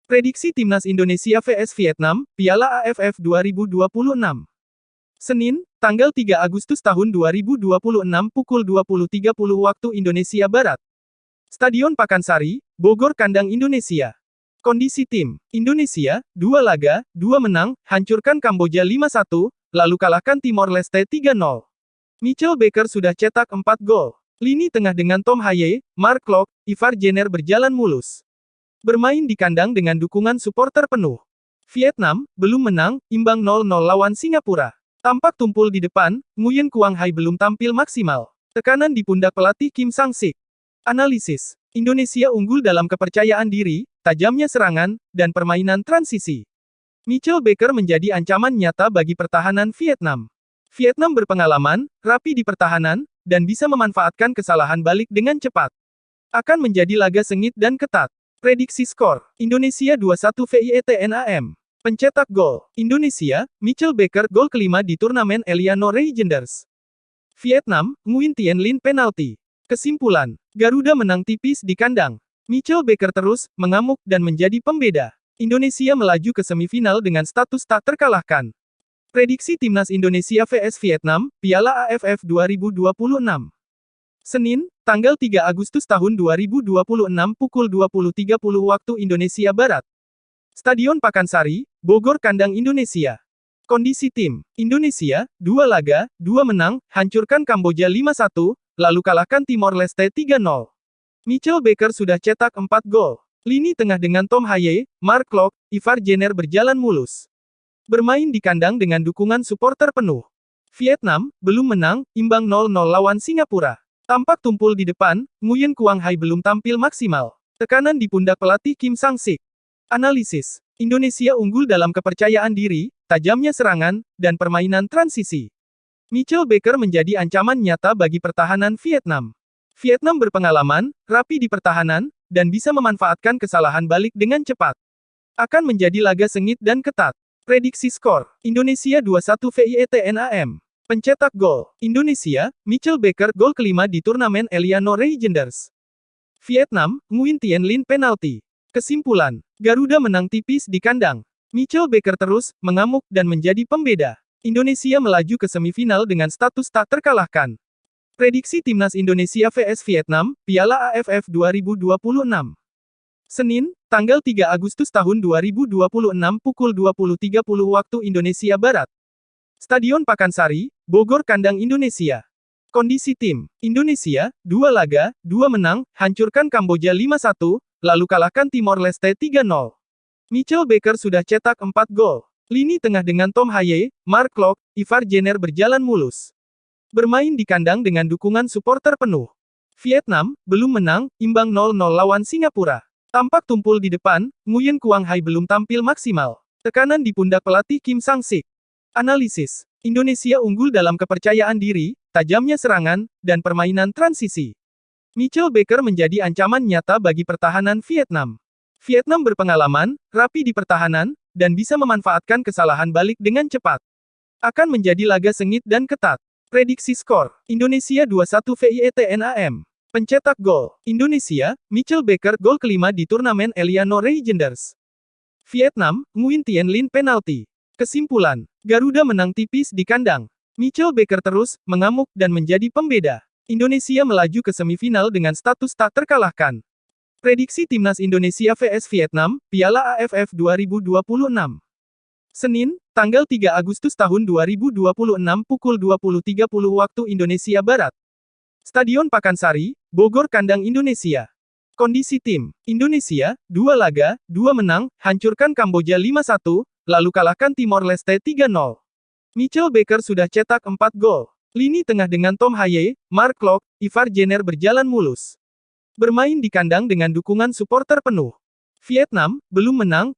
Prediksi Timnas Indonesia vs Vietnam, Piala AFF 2026. Senin, tanggal 3 Agustus tahun 2026 pukul 20.30 waktu Indonesia Barat. Stadion Pakansari, Bogor kandang Indonesia. Kondisi tim, Indonesia, 2 laga, 2 menang, hancurkan Kamboja 5-1, lalu kalahkan Timor Leste 3-0. Mitchell Baker sudah cetak 4 gol. Lini tengah dengan Tom Haye, Mark Klok, Ivar Jenner berjalan mulus. Bermain di kandang dengan dukungan supporter penuh. Vietnam, belum menang, imbang 0-0 lawan Singapura. Tampak tumpul di depan, Nguyen Quang Hai belum tampil maksimal. Tekanan di pundak pelatih Kim Sang-sik. Analisis. Indonesia unggul dalam kepercayaan diri, tajamnya serangan, dan permainan transisi. Mitchell Baker menjadi ancaman nyata bagi pertahanan Vietnam. Vietnam berpengalaman, rapi di pertahanan, dan bisa memanfaatkan kesalahan balik dengan cepat. Akan menjadi laga sengit dan ketat. Prediksi skor, Indonesia 2-1 Vietnam. Pencetak gol, Indonesia, Mitchell Baker gol kelima di turnamen Eliano Legends. Vietnam, Nguyen Tien Linh penalti. Kesimpulan, Garuda menang tipis di kandang. Mitchell Baker terus mengamuk dan menjadi pembeda. Indonesia melaju ke semifinal dengan status tak terkalahkan. Prediksi Timnas Indonesia vs Vietnam, Piala AFF 2026. Senin, tanggal 3 Agustus tahun 2026 pukul 20.30 waktu Indonesia Barat. Stadion Pakansari, Bogor kandang Indonesia. Kondisi tim, Indonesia, 2 laga, 2 menang, hancurkan Kamboja 5-1, lalu kalahkan Timor Leste 3-0. Mitchell Baker sudah cetak 4 gol. Lini tengah dengan Tom Haye, Mark Klok, Ivar Jenner berjalan mulus. Bermain di kandang dengan dukungan supporter penuh. Vietnam, belum menang, imbang 0-0 lawan Singapura. Tampak tumpul di depan, Nguyen Quang Hai belum tampil maksimal. Tekanan di pundak pelatih Kim Sang-sik. Analisis. Indonesia unggul dalam kepercayaan diri, tajamnya serangan, dan permainan transisi. Mitchell Baker menjadi ancaman nyata bagi pertahanan Vietnam. Vietnam berpengalaman, rapi di pertahanan, dan bisa memanfaatkan kesalahan balik dengan cepat. Akan menjadi laga sengit dan ketat. Prediksi skor, Indonesia 2-1 Vietnam. Pencetak gol, Indonesia, Mitchell Baker gol kelima di turnamen Eliano Legends. Vietnam, Nguyen Tien Linh penalti. Kesimpulan, Garuda menang tipis di kandang. Mitchell Baker terus mengamuk dan menjadi pembeda. Indonesia melaju ke semifinal dengan status tak terkalahkan. Prediksi Timnas Indonesia vs Vietnam, Piala AFF 2026. Senin, tanggal 3 Agustus tahun 2026 pukul 20.30 waktu Indonesia Barat. Stadion Pakansari, Bogor kandang Indonesia. Kondisi tim, Indonesia, 2 laga, 2 menang, hancurkan Kamboja 5-1, lalu kalahkan Timor Leste 3-0. Mitchell Baker sudah cetak 4 gol. Lini tengah dengan Tom Haye, Mark Klok, Ivar Jenner berjalan mulus. Bermain di kandang dengan dukungan supporter penuh. Vietnam, belum menang, imbang 0-0 lawan Singapura. Tampak tumpul di depan, Nguyen Quang Hai belum tampil maksimal. Tekanan di pundak pelatih Kim Sang-sik. Analisis. Indonesia unggul dalam kepercayaan diri, tajamnya serangan, dan permainan transisi. Mitchell Baker menjadi ancaman nyata bagi pertahanan Vietnam. Vietnam berpengalaman, rapi di pertahanan, dan bisa memanfaatkan kesalahan balik dengan cepat. Akan menjadi laga sengit dan ketat. Prediksi skor, Indonesia 2-1 Vietnam. Pencetak gol, Indonesia, Mitchell Baker gol kelima di turnamen Eliano Legends. Vietnam, Nguyen Tien Linh penalti. Kesimpulan, Garuda menang tipis di kandang. Mitchell Baker terus mengamuk dan menjadi pembeda. Indonesia melaju ke semifinal dengan status tak terkalahkan. Prediksi Timnas Indonesia vs Vietnam, Piala AFF 2026. Senin, tanggal 3 Agustus tahun 2026 pukul 20.30 waktu Indonesia Barat. Stadion Pakansari, Bogor kandang Indonesia. Kondisi tim, Indonesia, 2 laga, 2 menang, hancurkan Kamboja 5-1, lalu kalahkan Timor Leste 3-0. Mitchell Baker sudah cetak 4 gol. Lini tengah dengan Tom Haye, Mark Klok, Ivar Jenner berjalan mulus. Bermain di kandang dengan dukungan supporter penuh. Vietnam, belum menang,